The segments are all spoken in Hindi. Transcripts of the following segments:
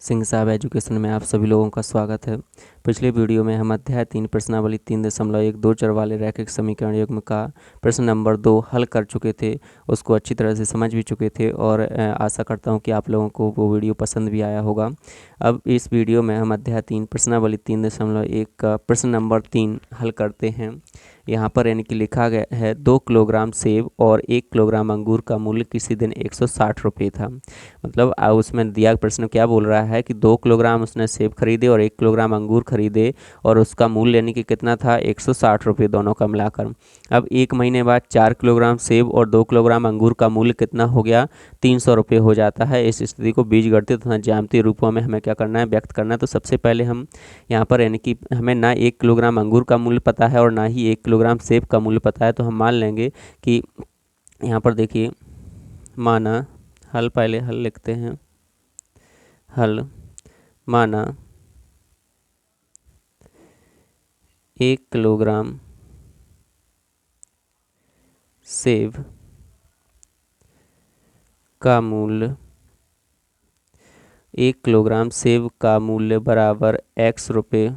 सिंह साहब एजुकेशन में आप सभी लोगों का स्वागत है। पिछले वीडियो में हम अध्याय 3 प्रश्नावली 3.1 चर वाले रैखिक समीकरण युग्म का प्रश्न नंबर 2 हल कर चुके थे। उसको अच्छी तरह से समझ भी चुके थे और आशा करता हूं कि आप लोगों को वो वीडियो पसंद भी आया होगा। अब इस वीडियो में हम अध्याय 3 प्रश्नावली 3.1 का प्रश्न नंबर 3 हल करते हैं। यहाँ पर यानी कि लिखा गया है 2 किलोग्राम सेब और 1 किलोग्राम अंगूर का मूल्य किसी दिन 160 रुपये था। मतलब उसमें दिया प्रश्न क्या बोल रहा है कि 2 किलोग्राम उसने सेब खरीदे और 1 किलोग्राम अंगूर खरीदे और उसका मूल्य यानी कि कितना था 160 रुपये दोनों का मिलाकर। अब 1 महीने बाद 4 किलोग्राम सेब और 2 किलोग्राम अंगूर का मूल्य कितना हो गया 300 रुपये हो जाता है। इस स्थिति को बीजगणितीय तथा ज्यामितीय रूपों में हमें क्या करना है, व्यक्त करना है। तो सबसे पहले हम यहाँ पर यानी कि हमें ना 1 किलोग्राम अंगूर का मूल्य पता है और ना ही 1 किलोग्राम सेब का मूल्य पता है। तो हम मान लेंगे कि यहाँ पर देखिए माना हल, पहले हल लिखते हैं। हल माना 1 किलोग्राम सेब का मूल्य 1 किलोग्राम सेब का मूल्य बराबर x रुपये।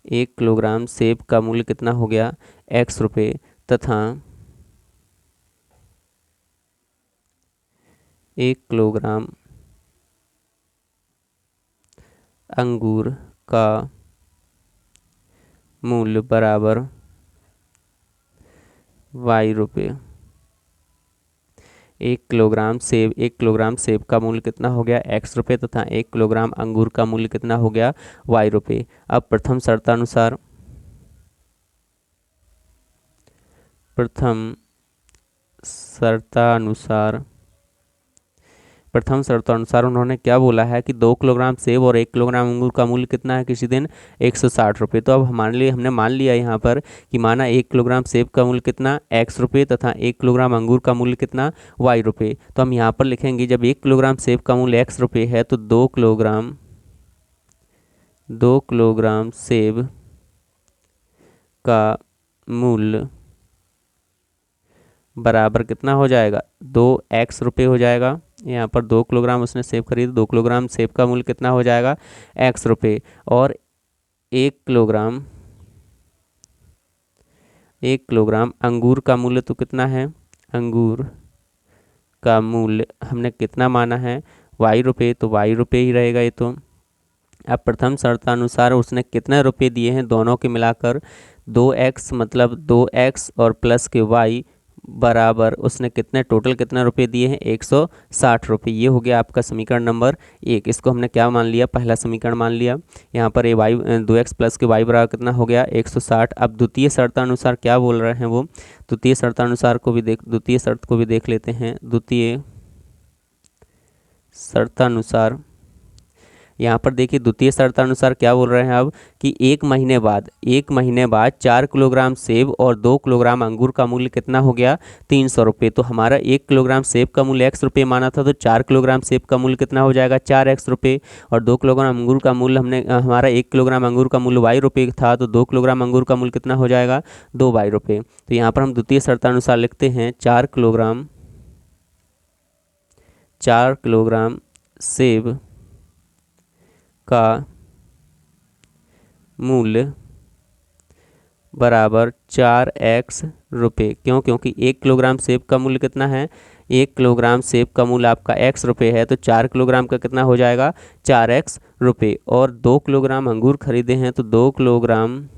1 किलोग्राम सेब का मूल्य कितना हो गया x रुपये तथा 1 किलोग्राम अंगूर का मूल्य बराबर y रुपये। 1 किलोग्राम सेब का मूल्य कितना हो गया x रुपये तथा 1 किलोग्राम अंगूर का मूल्य कितना हो गया y रुपये। अब प्रथम शर्तानुसार उन्होंने क्या बोला है कि 2 किलोग्राम सेब और 1 किलोग्राम अंगूर का मूल्य कितना है किसी दिन 160 रुपये। तो अब हमारे लिए हमने मान लिया यहाँ पर कि माना 1 किलोग्राम सेब का मूल्य कितना x रुपये तथा 1 किलोग्राम अंगूर का मूल्य कितना y रुपये। तो हम यहाँ पर लिखेंगे जब 1 किलोग्राम सेब का मूल्य x रुपये है तो 2 किलोग्राम सेब का मूल्य बराबर कितना हो जाएगा 2x रुपये हो जाएगा। यहाँ पर 2 किलोग्राम उसने सेब खरीदे, 2 किलोग्राम सेब का मूल्य कितना हो जाएगा x रुपये। और 1 किलोग्राम अंगूर का मूल्य तो कितना है, अंगूर का मूल्य हमने कितना माना है y रुपये, तो y रुपये ही रहेगा ये तो। अब प्रथम शर्तानुसार उसने कितने रुपये दिए हैं दोनों के मिलाकर 2x, मतलब 2x और प्लस के y बराबर उसने टोटल कितने रुपये दिए हैं 160 रुपये। ये हो गया आपका समीकरण नंबर 1। इसको हमने क्या मान लिया, पहला समीकरण मान लिया। यहाँ पर ये y 2x प्लस के y बराबर कितना हो गया 160। अब द्वितीय शर्तानुसार क्या बोल रहे हैं वो, द्वितीय शर्त को भी देख लेते हैं। द्वितीय शर्तानुसार यहाँ पर देखिए द्वितीय शर्तानुसार क्या बोल रहे हैं अब कि 1 महीने बाद 4 किलोग्राम सेब और 2 किलोग्राम अंगूर का मूल्य कितना हो गया 300 रुपये। तो हमारा 1 किलोग्राम सेब का मूल्य x रुपये माना था, तो 4 किलोग्राम सेब का मूल्य कितना हो जाएगा 4x रुपये। और 2 किलोग्राम अंगूर का मूल्य हमारा 1 किलोग्राम अंगूर का मूल्य y रुपये था, तो 2 किलोग्राम अंगूर का मूल्य कितना हो जाएगा 2y रुपये। तो यहाँ पर हम द्वितीय शर्तानुसार लिखते हैं 4 किलोग्राम सेब का मूल्य बराबर 4x रुपये। क्योंकि 1 किलोग्राम सेब का मूल्य कितना है, 1 किलोग्राम सेब का मूल्य आपका x रुपये है, तो 4 किलोग्राम का कितना हो जाएगा 4x रुपये। और 2 किलोग्राम अंगूर खरीदे हैं, तो 2 किलोग्राम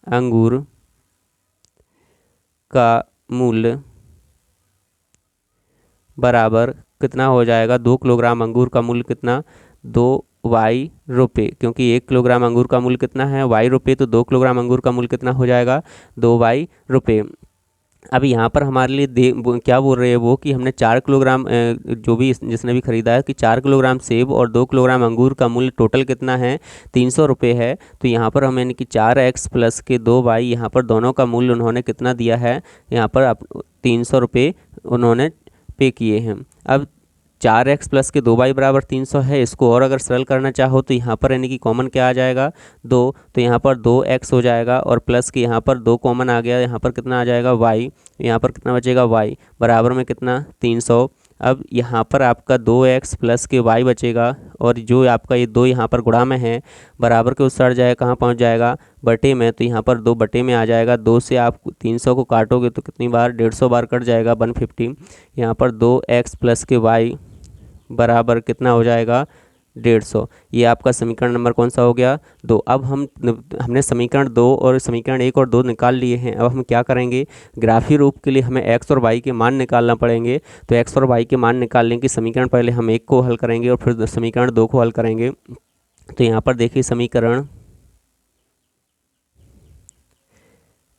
अंगूर का मूल्य बराबर कितना हो जाएगा 2 किलोग्राम अंगूर का मूल्य कितना 2y रुपये। क्योंकि 1 किलोग्राम अंगूर का मूल्य कितना है y रुपये, तो 2 किलोग्राम अंगूर का मूल्य कितना हो जाएगा 2y रुपये। अब यहाँ पर हमारे लिए क्या बोल रहे हैं वो कि हमने 4 किलोग्राम जो भी जिसने भी खरीदा है कि 4 किलोग्राम सेब और 2 किलोग्राम अंगूर का मूल्य टोटल कितना है 300 रुपये है। तो यहाँ पर हमें यानी कि 4x प्लस के 2y, यहाँ पर दोनों का मूल्य उन्होंने कितना दिया है, यहाँ पर 300 रुपये उन्होंने पे किए हैं। अब 4x प्लस के 2y बराबर 300 है। इसको और अगर सरल करना चाहो तो यहाँ पर यानी कि कॉमन क्या आ जाएगा 2, तो यहाँ पर 2x हो जाएगा और प्लस के यहाँ पर 2 कॉमन आ गया, यहाँ पर कितना आ जाएगा y, यहाँ पर कितना बचेगा y बराबर में कितना 300 अब यहाँ पर आपका 2x प्लस के y बचेगा और जो आपका ये 2 यहाँ पर गुणा में है बराबर के उस साइड जाएगा, कहाँ पहुँच जाएगा, बटे में। तो यहाँ पर 2 बटे में आ जाएगा। 2 से आप 300 को काटोगे तो कितनी बार, 150 बार कट जाएगा, 150। यहाँ पर 2x प्लस के y बराबर कितना हो जाएगा, 150। ये आपका समीकरण नंबर कौन सा हो गया, 2। अब हमने समीकरण 2 और समीकरण 1 और 2 निकाल लिए हैं। अब हम क्या करेंगे, ग्राफीय रूप के लिए हमें x और y के मान निकालना पड़ेंगे। तो x और y के मान निकालने की समीकरण पहले हम 1 को हल करेंगे और फिर समीकरण 2 को हल करेंगे। तो यहाँ पर देखिए समीकरण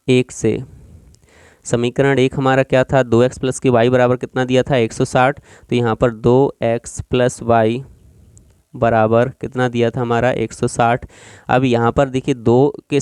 1 से, समीकरण 1 हमारा क्या था, 2x प्लस की y बराबर कितना दिया था, 160। तो यहाँ पर 2x प्लस y बराबर कितना दिया था हमारा, 160। अब यहाँ पर देखिए 2 के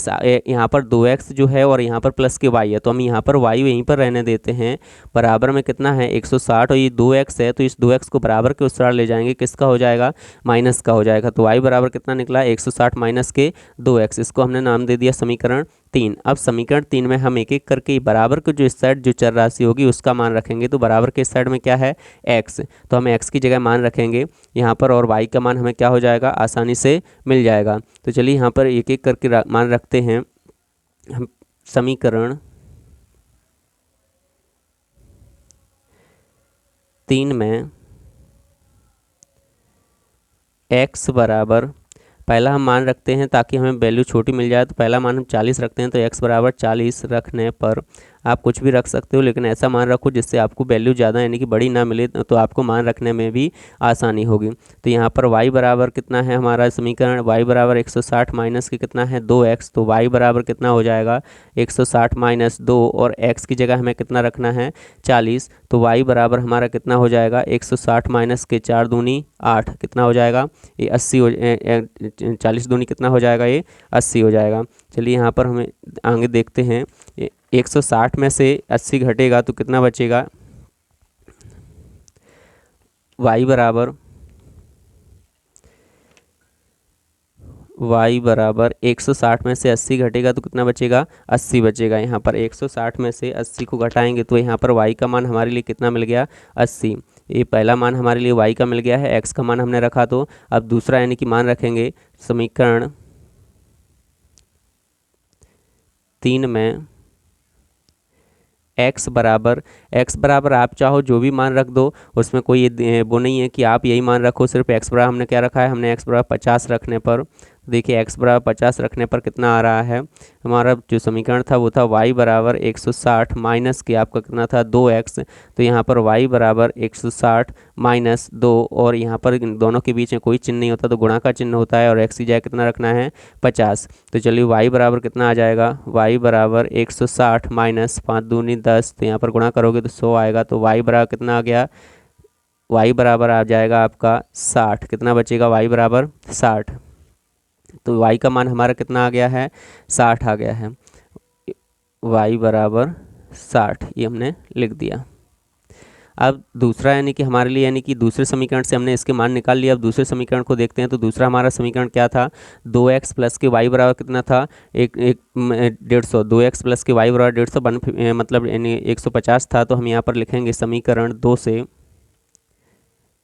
यहाँ पर 2x जो है और यहाँ पर प्लस के y है, तो हम यहाँ पर y यहीं पर रहने देते हैं। बराबर में कितना है, 160, और ये 2x है तो इस 2x को बराबर के उस तरह ले जाएंगे, किसका हो जाएगा, माइनस का हो जाएगा। तो y बराबर कितना निकला, 160 माइनस के 2x। इसको हमने नाम दे दिया समीकरण 3। अब समीकरण 3 में हम एक एक करके बराबर को जो इस साइड जो चर राशि होगी उसका मान रखेंगे। तो बराबर के इस साइड में क्या है, x, तो हम x की जगह मान रखेंगे यहाँ पर, और y का मान हमें क्या हो जाएगा, आसानी से मिल जाएगा। तो चलिए यहाँ पर एक एक करके मान रखते हैं। हम समीकरण 3 में x बराबर, पहला हम मान रखते हैं ताकि हमें वैल्यू छोटी मिल जाए। तो पहला मान हम 40 रखते हैं। तो x बराबर 40 रखने पर, आप कुछ भी रख सकते हो लेकिन ऐसा मान रखो जिससे आपको वैल्यू ज़्यादा यानी कि बड़ी ना मिले, तो आपको मान रखने में भी आसानी होगी। तो यहाँ पर y बराबर कितना है हमारा समीकरण, y बराबर 160 माइनस के कितना है, 2x। तो y बराबर कितना हो जाएगा, 160 माइनस 2, और x की जगह हमें कितना रखना है, 40। तो y बराबर हमारा कितना हो जाएगा, 160 माइनस के 4 दूनी 8, कितना हो जाएगा, ये 80 हो, 40 दूनी कितना हो जाएगा, ये 80 हो जाएगा। चलिए यहाँ पर हमें आगे देखते हैं। 160 में से 80 घटेगा तो कितना बचेगा, y बराबर 160 में से 80 घटेगा तो कितना बचेगा, 80 बचेगा। यहाँ पर 160 में से 80 को घटाएंगे तो यहाँ पर y का मान हमारे लिए कितना मिल गया, 80। ये पहला मान हमारे लिए y का मिल गया है, x का मान हमने रखा। तो अब दूसरा यानी कि मान रखेंगे समीकरण 3 में x बराबर आप चाहो जो भी मान रख दो, उसमें कोई वो नहीं है कि आप यही मान रखो। सिर्फ x बराबर हमने क्या रखा है, हमने x बराबर 50 रखने पर, देखिए x बराबर 50 रखने पर कितना आ रहा है, हमारा जो समीकरण था वो था y बराबर 160 माइनस के आपका कितना था, 2x। तो यहाँ पर y बराबर 160 माइनस 2, और यहाँ पर इन दोनों के बीच में कोई चिन्ह नहीं होता तो गुणा का चिन्ह होता है, और x की जगह कितना रखना है, 50। तो चलिए y बराबर कितना आ जाएगा, y बराबर 160 माइनस 5 दूनी 10, तो यहाँ पर गुणा करोगे तो 100 आएगा। तो y बराबर कितना आ गया, y बराबर आ जाएगा आपका 60, कितना बचेगा, y बराबर 60। तो y का मान हमारा कितना आ गया है, 60 आ गया है, y बराबर 60, ये हमने लिख दिया। अब दूसरा यानी कि हमारे लिए, यानी कि दूसरे समीकरण से हमने इसके मान निकाल लिया। अब दूसरे समीकरण को देखते हैं। तो दूसरा हमारा समीकरण क्या था, 2x प्लस के y बराबर कितना था, 150। 2x प्लस के y बराबर 150 मतलब यानी 150 था। तो हम यहाँ पर लिखेंगे समीकरण 2 से,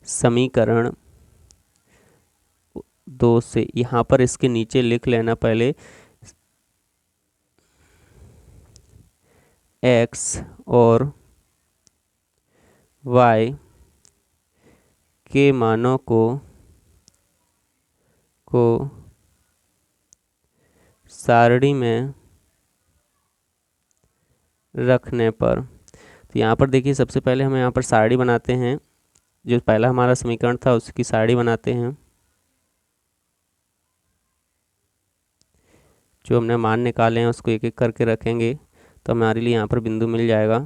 समीकरण 2 से यहाँ पर इसके नीचे लिख लेना पहले x और y के मानों को सारणी में रखने पर। तो यहाँ पर देखिए सबसे पहले हम यहाँ पर सारणी बनाते हैं। जो पहला हमारा समीकरण था उसकी सारणी बनाते हैं। जो हमने मान निकाले हैं उसको एक एक करके रखेंगे तो हमारे लिए यहाँ पर बिंदु मिल जाएगा।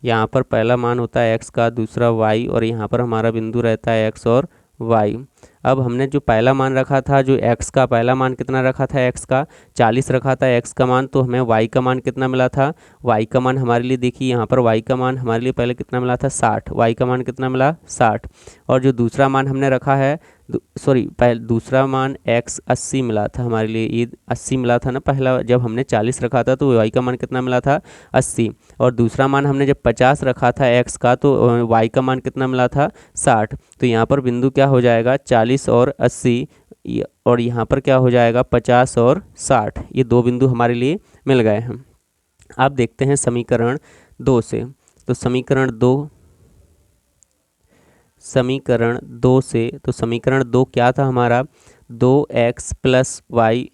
यहाँ पर पहला मान होता है x का, दूसरा y, और यहाँ पर हमारा बिंदु रहता है x और y। अब हमने जो पहला मान रखा था, जो x का पहला मान कितना रखा था, x का 40 रखा था x का मान, तो हमें y का मान कितना मिला था, y का मान हमारे लिए देखिए यहाँ पर y का मान हमारे लिए पहले कितना मिला था 60, y का मान कितना मिला 60। और जो दूसरा मान हमने रखा है, पहले दूसरा मान x 80 मिला था हमारे लिए, ये 80 मिला था ना, पहला जब हमने 40 रखा था तो y का मान कितना मिला था 80। और दूसरा मान हमने जब 50 रखा था x का, तो y का मान कितना मिला था 60। तो यहाँ पर बिंदु क्या हो जाएगा 40 और 80, और यहाँ पर क्या हो जाएगा 50 और 60, ये दो बिंदु हमारे लिए मिल गए हैं। अब देखते हैं समीकरण 2 से। तो समीकरण 2 क्या था हमारा, 2x प्लस वाई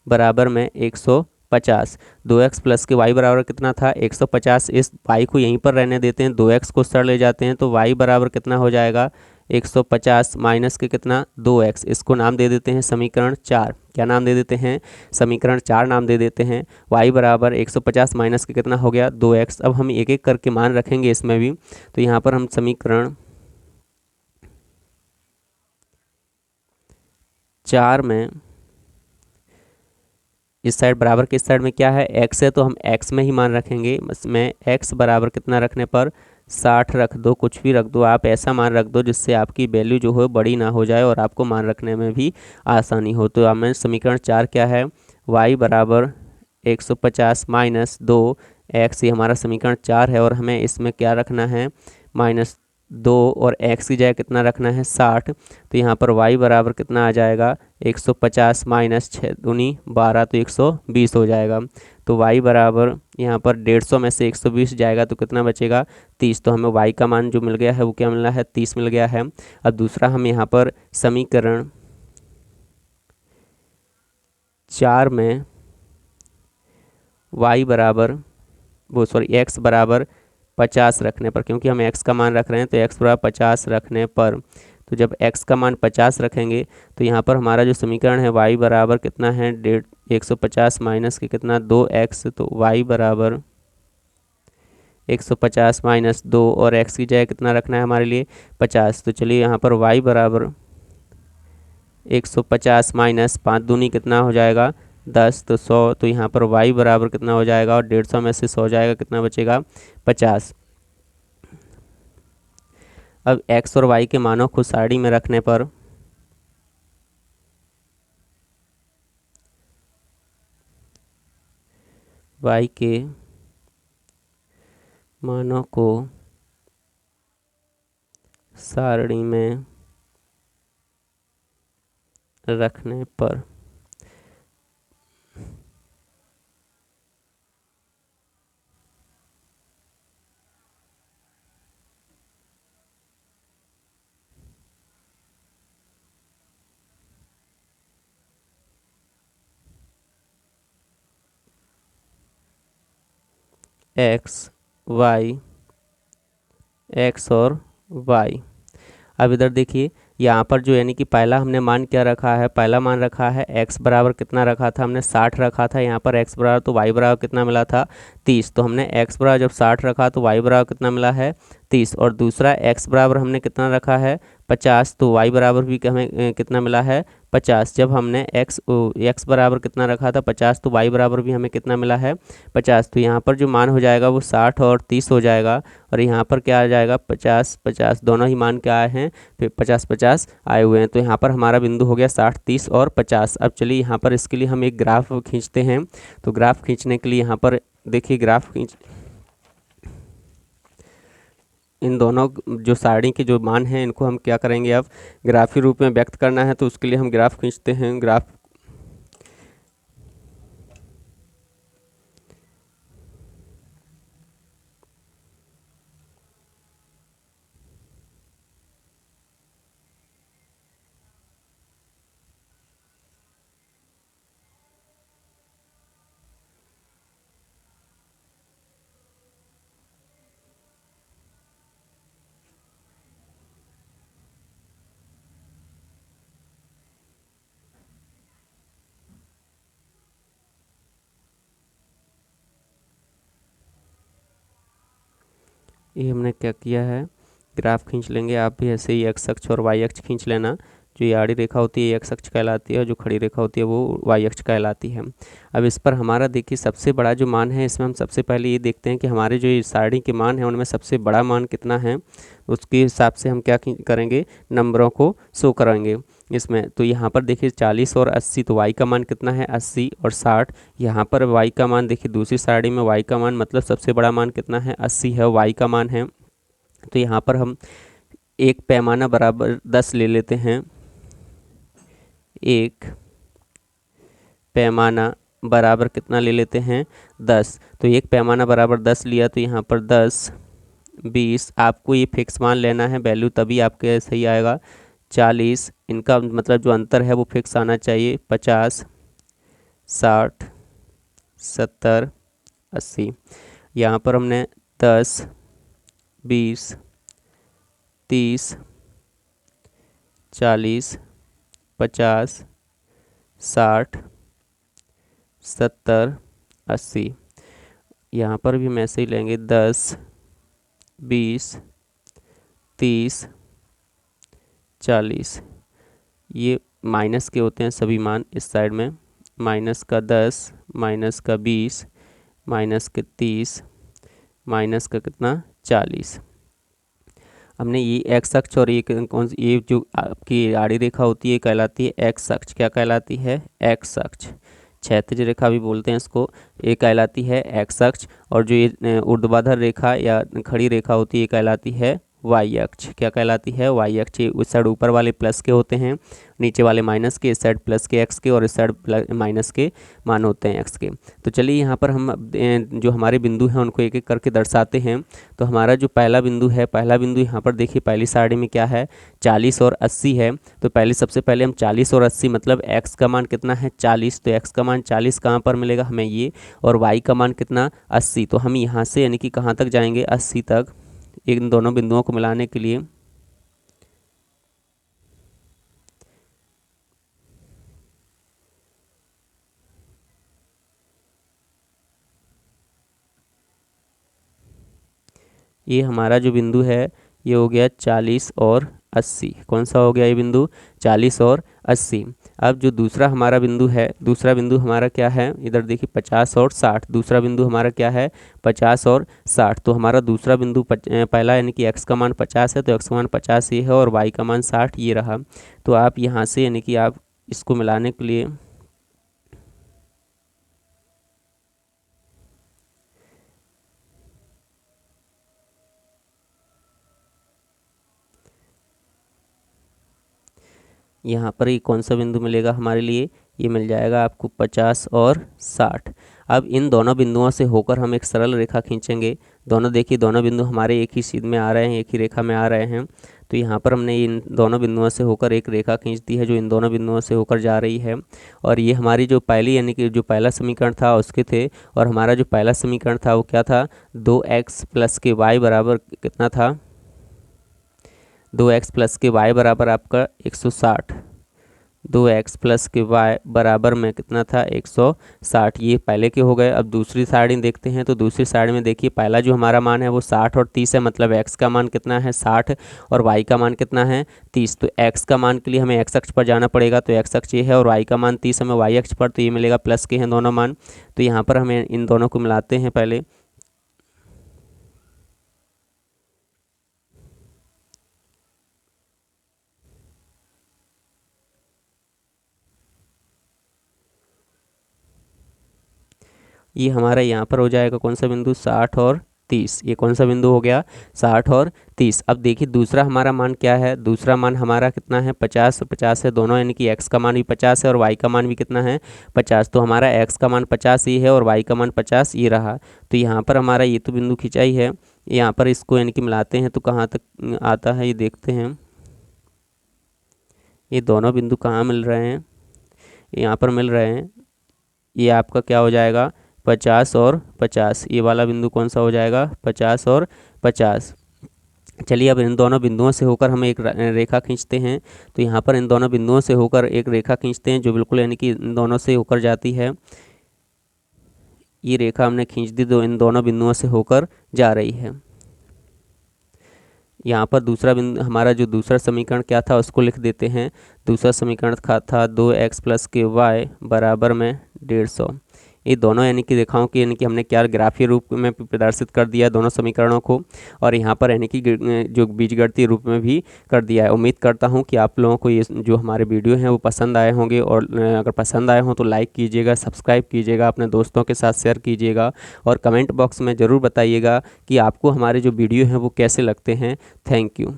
बराबर में 150। 2x प्लस के y बराबर कितना था 150। इस y को यहीं पर रहने देते हैं, 2x को सर ले जाते हैं, तो y बराबर कितना हो जाएगा 150 माइनस के कितना 2x, इसको नाम दे देते हैं समीकरण 4। क्या नाम दे देते हैं, समीकरण 4 नाम दे देते हैं। y बराबर 150 माइनस के कितना हो गया 2x। अब हम एक एक करके मान रखेंगे इसमें भी। तो यहाँ पर हम समीकरण 4 में इस साइड बराबर के इस साइड में क्या है x है, तो हम x में ही मान रखेंगे। इसमें x बराबर कितना रखने पर 60 रख दो, कुछ भी रख दो आप, ऐसा मान रख दो जिससे आपकी वैल्यू जो हो बड़ी ना हो जाए और आपको मान रखने में भी आसानी हो। तो हमें समीकरण 4 क्या है, y बराबर 150 माइनस 2x, ये हमारा समीकरण 4 है। और हमें इसमें क्या रखना है -2, और x की जगह कितना रखना है 60। तो यहाँ पर y बराबर कितना आ जाएगा 150 माइनस 6 दूनी 12, तो 120 हो जाएगा। तो y बराबर यहाँ पर 150 में से 120 जाएगा तो कितना बचेगा 30। तो हमें y का मान जो मिल गया है वो क्या मिला है 30 मिल गया है। अब दूसरा हम यहाँ पर समीकरण 4 में y बराबर x बराबर 50 रखने पर, क्योंकि हम x का मान रख रहे हैं तो x बराबर 50 रखने पर, तो जब x का मान 50 रखेंगे तो यहाँ पर हमारा जो समीकरण है y बराबर कितना है 150 माइनस के कितना 2x, तो y बराबर 150 माइनस 2, और x की जगह कितना रखना है हमारे लिए 50। तो चलिए यहाँ पर y बराबर 150 माइनस 5 दूनी कितना हो जाएगा 10, तो 100। तो यहाँ पर y बराबर कितना हो जाएगा, और 150 में से 100 जाएगा कितना बचेगा 50। अब x और y के मानों को सारणी में रखने पर y के मानों को सारणी में रखने पर x और y। अब इधर देखिए यहाँ पर जो यानी कि पहला हमने मान क्या रखा है, पहला मान रखा है x बराबर कितना रखा था हमने 60 रखा था। यहाँ पर x बराबर, तो y बराबर कितना मिला था 30। तो हमने x बराबर जब 60 रखा तो y बराबर कितना मिला है 30। और दूसरा x बराबर हमने कितना रखा है 50, तो y बराबर भी हमें कितना मिला है 50। जब हमने x बराबर कितना रखा था 50, तो y बराबर भी हमें कितना मिला है 50। तो यहाँ पर जो मान हो जाएगा वो 60 और 30 हो जाएगा। और यहाँ पर क्या आ जाएगा 50 50, दोनों ही मान क्या आए हैं फिर 50 50 आए हुए हैं। तो यहाँ पर हमारा बिंदु हो गया 60 30 और 50। अब चलिए यहाँ पर इसके लिए हम एक ग्राफ खींचते हैं। तो ग्राफ खींचने के लिए यहाँ पर देखिए ग्राफ खींच, इन दोनों जो सारणी के जो मान हैं इनको हम क्या करेंगे, अब ग्राफी रूप में व्यक्त करना है। तो उसके लिए हम ग्राफ खींचते हैं। ग्राफ ये हमने क्या किया है, ग्राफ खींच लेंगे। आप भी ऐसे ही एक्स अक्ष और वाई अक्ष खींच लेना। जो ये आड़ी रेखा होती है ये एक्स अक्ष कहलाती है और जो खड़ी रेखा होती है वो वाई अक्ष कहलाती है। अब इस पर हमारा देखिए सबसे बड़ा जो मान है, इसमें हम सबसे पहले ये देखते हैं कि हमारे जो ये सारणी के मान हैं उनमें सबसे बड़ा मान कितना है। उसके हिसाब से हम क्या करेंगे, नंबरों को शो कराएंगे इसमें। तो यहाँ पर देखिए 40 और 80, तो y का मान कितना है 80 और 60। यहाँ पर y का मान देखिए दूसरी सारणी में y का मान मतलब सबसे बड़ा मान कितना है 80 है, y का मान है। तो यहाँ पर हम एक पैमाना बराबर 10 ले लेते हैं। एक पैमाना बराबर कितना ले लेते हैं 10। तो एक पैमाना बराबर 10 लिया, तो यहाँ पर 10 20, आपको ये फिक्स मान लेना है वैल्यू, तभी आपके सही आएगा। 40, इनका मतलब जो अंतर है वो फिक्स आना चाहिए। 50 60 70 80। यहाँ पर हमने 10 20 30 40 50 60 70 80। यहाँ पर भी हम ऐसे ही लेंगे 10 20 30 40। ये माइनस के होते हैं सभी मान इस साइड में, माइनस का 10 माइनस का 20 माइनस के 30 माइनस का कितना 40। हमने ये एक्स अक्ष और ये कौन सी, ये जो आपकी आड़ी रेखा होती है कहलाती है एक्स अक्ष। क्या कहलाती है एक्स अक्ष। क्षैतिज रेखा भी बोलते हैं इसको, ये कहलाती है एक्स अक्ष। और जो ये ऊर्ध्वाधर रेखा या खड़ी रेखा होती है ये कहलाती है वाई अक्ष। क्या कहलाती है वाई अक्ष। उस साइड ऊपर वाले प्लस के होते हैं, नीचे वाले माइनस के, इस साइड प्लस के एक्स के और इस साइड माइनस के मान होते हैं एक्स के। तो चलिए यहाँ पर हम जो हमारे बिंदु हैं उनको एक एक करके दर्शाते हैं। तो हमारा जो पहला बिंदु है, पहला बिंदु यहाँ पर देखिए पहली सारणी में क्या है 40 और 80 है। तो पहले सबसे पहले हम 40 और 80 मतलब एक्स का मान कितना है 40, तो एक्स का मान 40 कहाँ पर मिलेगा हमें ये, और वाई का मान कितना 80। तो हम यहाँ से यानी कि कहाँ तक जाएंगे 80 तक, इन दोनों बिंदुओं को मिलाने के लिए। ये हमारा जो बिंदु है ये हो गया 40 और 80। कौन सा हो गया ये बिंदु 40 और 80। अब जो दूसरा हमारा बिंदु है, दूसरा बिंदु हमारा क्या है, इधर देखिए 50 और 60। दूसरा बिंदु हमारा क्या है 50 और 60। तो हमारा दूसरा बिंदु पहला यानी कि x का मान 50 है, तो x का मान 50 ये है और y का मान 60 ये रहा। तो आप यहाँ से यानी कि आप इसको मिलाने के लिए यहाँ पर ये कौन सा बिंदु मिलेगा हमारे लिए, ये मिल जाएगा आपको 50 और 60। अब इन दोनों बिंदुओं से होकर हम एक सरल रेखा खींचेंगे। दोनों देखिए दोनों बिंदु हमारे एक ही सीध में आ रहे हैं, एक ही रेखा में आ रहे हैं। तो यहाँ पर हमने इन दोनों बिंदुओं से होकर एक रेखा खींच दी है जो इन दोनों बिंदुओं से होकर जा रही है। और ये हमारी जो पहली यानी कि जो पहला समीकरण था उसके थे, और हमारा जो पहला समीकरण था वो क्या था 2x प्लस के वाई बराबर कितना था 2x प्लस के वाई बराबर आपका 160। 2x प्लस के वाई बराबर में कितना था 160। ये पहले के हो गए। अब दूसरी सारणी देखते हैं। तो दूसरी सारणी में देखिए पहला जो हमारा मान है वो 60 और 30 है, मतलब x का मान कितना है 60 और y का मान कितना है 30। तो x का मान के लिए हमें x अक्ष पर जाना पड़ेगा, तो x अक्ष ये है और y का मान 30 हमें y अक्ष पर, तो ये मिलेगा प्लस के हैं दोनों मान। तो यहाँ पर हमें इन दोनों को मिलाते हैं पहले। ये हमारा यहाँ पर हो जाएगा कौन सा बिंदु 60 और 30। ये कौन सा बिंदु हो गया 60 और 30। अब देखिए दूसरा हमारा मान क्या है, दूसरा मान हमारा कितना है 50 और 50 है दोनों, यानी कि x का मान भी 50 है और y का मान भी कितना है 50। तो हमारा x का मान 50 ये है और y का मान 50 ये रहा। तो यहाँ पर हमारा ये तो बिंदु खिंचा ही है। यहाँ पर इसको यानी कि मिलाते हैं तो कहाँ तक आता है ये देखते हैं। ये दोनों बिंदु कहाँ मिल रहे हैं, यहाँ पर मिल रहे हैं। ये आपका क्या हो जाएगा 50 और 50। ये वाला बिंदु कौन सा हो जाएगा 50 और 50। चलिए अब इन दोनों बिंदुओं से होकर हम एक रेखा खींचते हैं। तो यहाँ पर इन दोनों बिंदुओं से होकर एक रेखा खींचते हैं जो बिल्कुल यानी कि इन दोनों से होकर जाती है। ये रेखा हमने खींच दी, इन दोनों बिंदुओं से होकर जा रही है। यहाँ पर हमारा जो दूसरा समीकरण क्या था उसको लिख देते हैं। दूसरा समीकरण था 2x+ky बराबर में 150। ये दोनों यानी कि रेखाओं की यानी कि हमने क्या ग्राफीय रूप में प्रदर्शित कर दिया दोनों समीकरणों को, और यहाँ पर यानी कि जो बीजगणितीय रूप में भी कर दिया है। उम्मीद करता हूँ कि आप लोगों को ये जो हमारे वीडियो हैं वो पसंद आए होंगे, और अगर पसंद आए हों तो लाइक कीजिएगा, सब्सक्राइब कीजिएगा, अपने दोस्तों के साथ शेयर कीजिएगा, और कमेंट बॉक्स में ज़रूर बताइएगा कि आपको हमारे जो वीडियो हैं वो कैसे लगते हैं। Thank you.